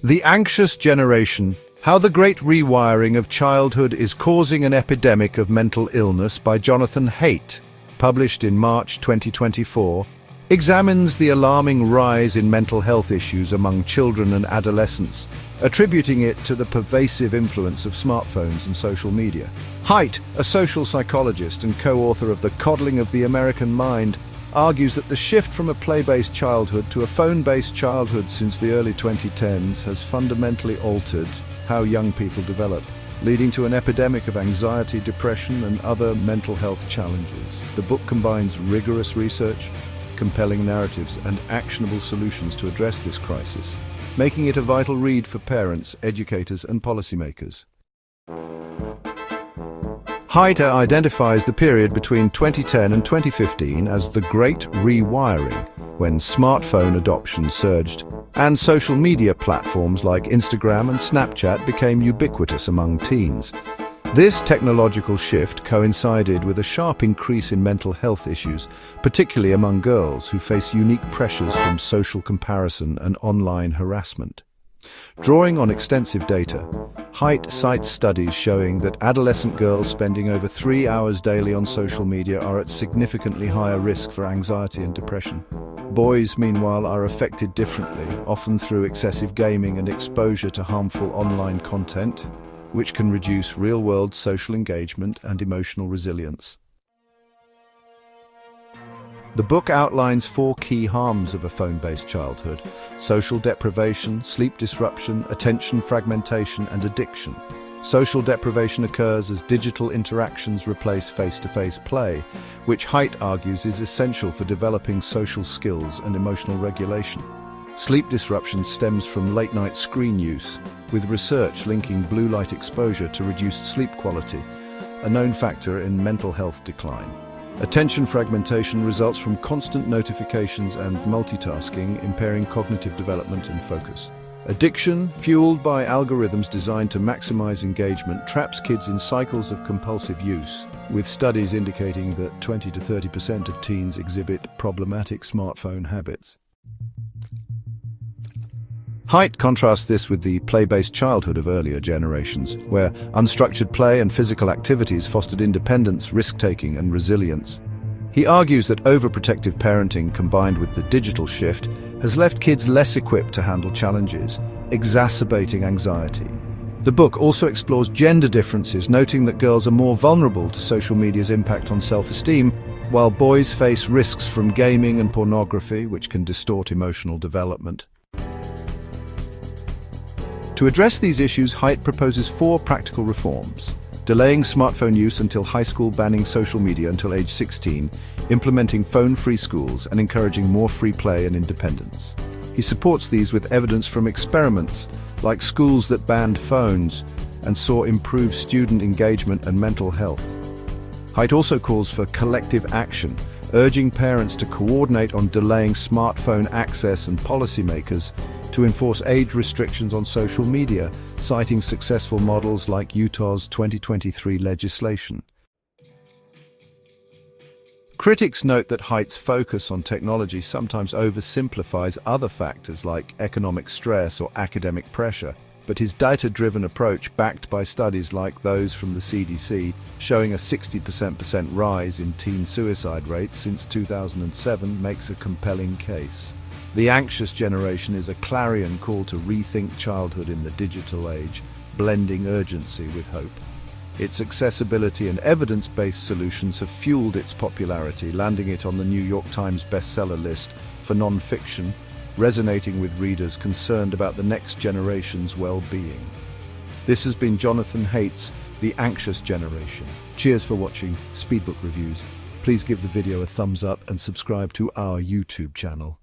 The Anxious Generation: How the Great Rewiring of Childhood is Causing an Epidemic of Mental Illness by Jonathan Haidt, published in March 2024, examines the alarming rise in mental health issues among children and adolescents, attributing it to the pervasive influence of smartphones and social media. Haidt, a social psychologist and co-author of The Coddling of the American Mind, argues that the shift from a play-based childhood to a phone-based childhood since the early 2010s has fundamentally altered how young people develop, leading to an epidemic of anxiety, depression, and other mental health challenges. The book combines rigorous research, compelling narratives, and actionable solutions to address this crisis, making it a vital read for parents, educators, and policymakers. Haidt identifies the period between 2010 and 2015 as the Great Rewiring, when smartphone adoption surged and social media platforms like Instagram and Snapchat became ubiquitous among teens. This technological shift coincided with a sharp increase in mental health issues, particularly among girls who face unique pressures from social comparison and online harassment. Drawing on extensive data, Haidt cites studies showing that adolescent girls spending over 3 hours daily on social media are at significantly higher risk for anxiety and depression. Boys, meanwhile, are affected differently, often through excessive gaming and exposure to harmful online content, which can reduce real-world social engagement and emotional resilience. The book outlines 4 key harms of a phone-based childhood: social deprivation, sleep disruption, attention fragmentation, and addiction. Social deprivation occurs as digital interactions replace face-to-face play, which Haidt argues is essential for developing social skills and emotional regulation. Sleep disruption stems from late-night screen use, with research linking blue light exposure to reduced sleep quality, a known factor in mental health decline. Attention fragmentation results from constant notifications and multitasking, impairing cognitive development and focus. Addiction, fueled by algorithms designed to maximize engagement, traps kids in cycles of compulsive use, with studies indicating that 20 to 30% of teens exhibit problematic smartphone habits. Haidt contrasts this with the play-based childhood of earlier generations, where unstructured play and physical activities fostered independence, risk-taking, and resilience. He argues that overprotective parenting combined with the digital shift has left kids less equipped to handle challenges, exacerbating anxiety. The book also explores gender differences, noting that girls are more vulnerable to social media's impact on self-esteem, while boys face risks from gaming and pornography, which can distort emotional development. To address these issues, Haidt proposes 4 practical reforms: delaying smartphone use until high school, banning social media until age 16, implementing phone-free schools, and encouraging more free play and independence. He supports these with evidence from experiments like schools that banned phones and saw improved student engagement and mental health. Haidt also calls for collective action, urging parents to coordinate on delaying smartphone access and policymakers to enforce age restrictions on social media, citing successful models like Utah's 2023 legislation. Critics note that Haidt's focus on technology sometimes oversimplifies other factors like economic stress or academic pressure, but his data-driven approach, backed by studies like those from the CDC, showing a 60% rise in teen suicide rates since 2007, makes a compelling case. The Anxious Generation is a clarion call to rethink childhood in the digital age, blending urgency with hope. Its accessibility and evidence-based solutions have fueled its popularity, landing it on the New York Times bestseller list for non-fiction, resonating with readers concerned about the next generation's well-being. This has been Jonathan Haidt's The Anxious Generation. Cheers for watching Speedbook Reviews. Please give the video a thumbs up and subscribe to our YouTube channel.